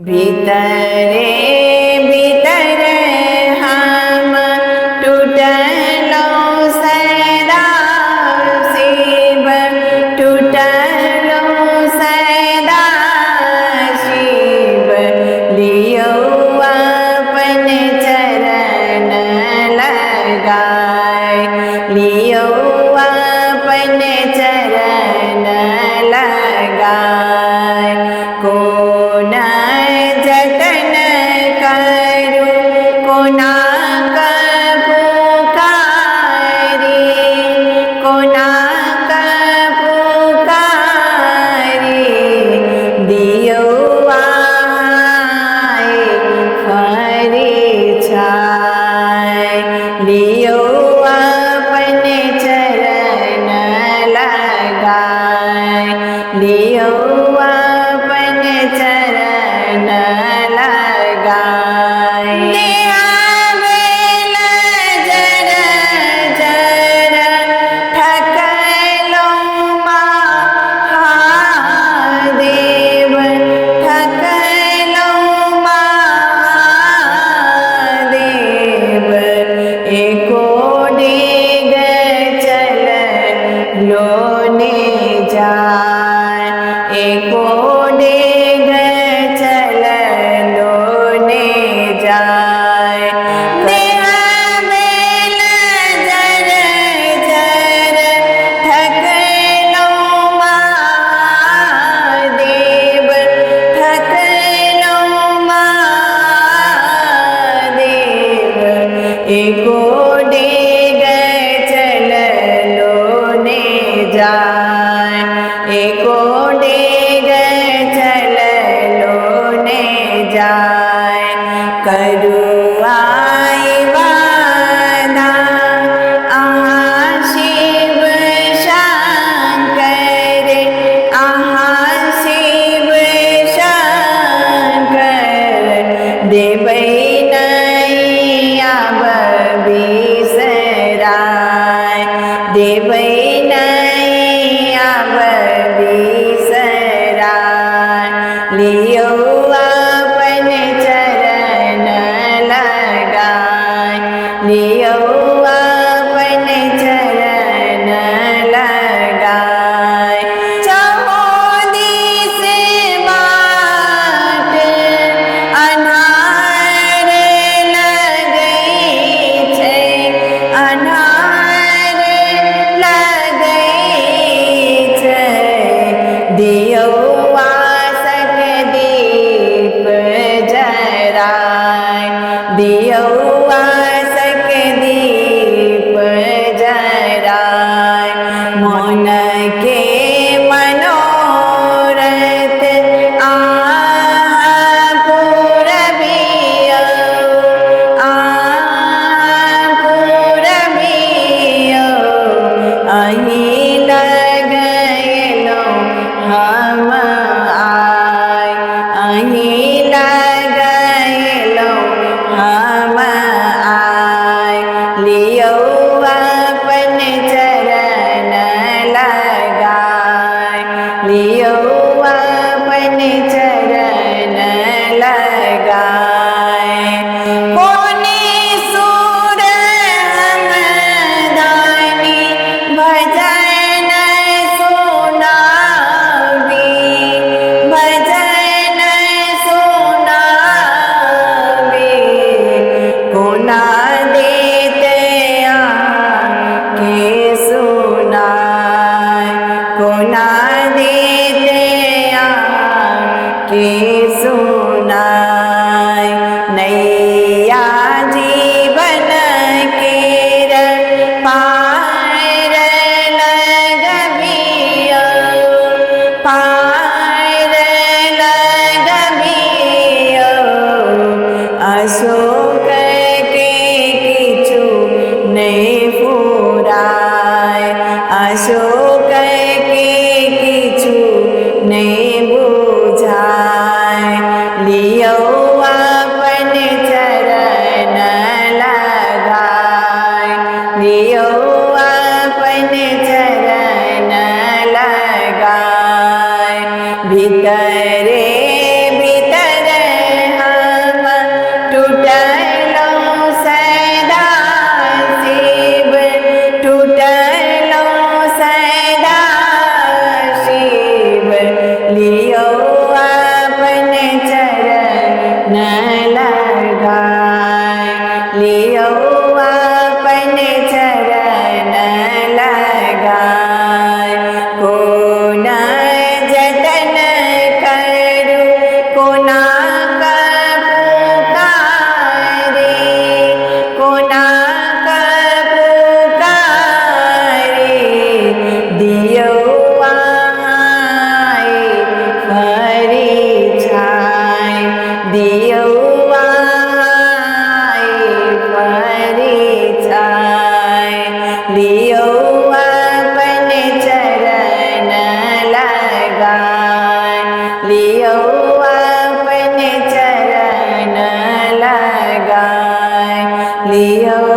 भीतरे भीतर हम टूटलो सदा शिव, टूटलो सदा शिव। लियो अपन चरण लगाए, लियो अपन चरण लगाए। कोन जतन करूं कोना का पुकारी, कोना का पुकारी। दियो आए फरी छाए, लियो अपने चरण लगाए, लियो अपने चरण लगाए। देहावेला जर जर ठकलो महादेव, ठकलो महादेव। एको डेग चल लोने जाए, एको डेग चल लोने जाए। देहावेला जर जर ठकलो महादेव, ठकलो महादेव। एको डेग चल लोने जाए, एको डेग चल लोने जाए। करुआई वादा आहा शिव शंकर, आहा शिव शंकर। देबै नहीं अब बिसराय, देबै नहीं अब बिसराय। लियो अपन चरण लगाए, लियो अपन चरण लगाए। चहो दिस बाट अन्हार लगै छै, अन्हार लगै छै। दियो आसक दीप जराए, दियो आसक दीप जराए। मन के मनोरथ पूरबियो, पूरबियो। अहीं लगैलो हम आए, अहीं लगैलो हम आए। लियो अपन चरण लगाए, लियो अपन चरण लगाए। कोने सुर हम दानी भजन सुनावी, भजन सुनावी। कोना देते आके सुनाए, कोना देते आके सुनाए। नैया जीवन केर पार लगबियो, पार लगबियो। अशोक के किछु नहीं फुराए, अशोक के किछु नहीं बुझाए। लियो अपन चरण लगाए, लियो अपन चरण लगाए। भीतरे भीतर दियो परिछाय लियो अपने चरण लगाए लियो अपने चरण लगाए लियो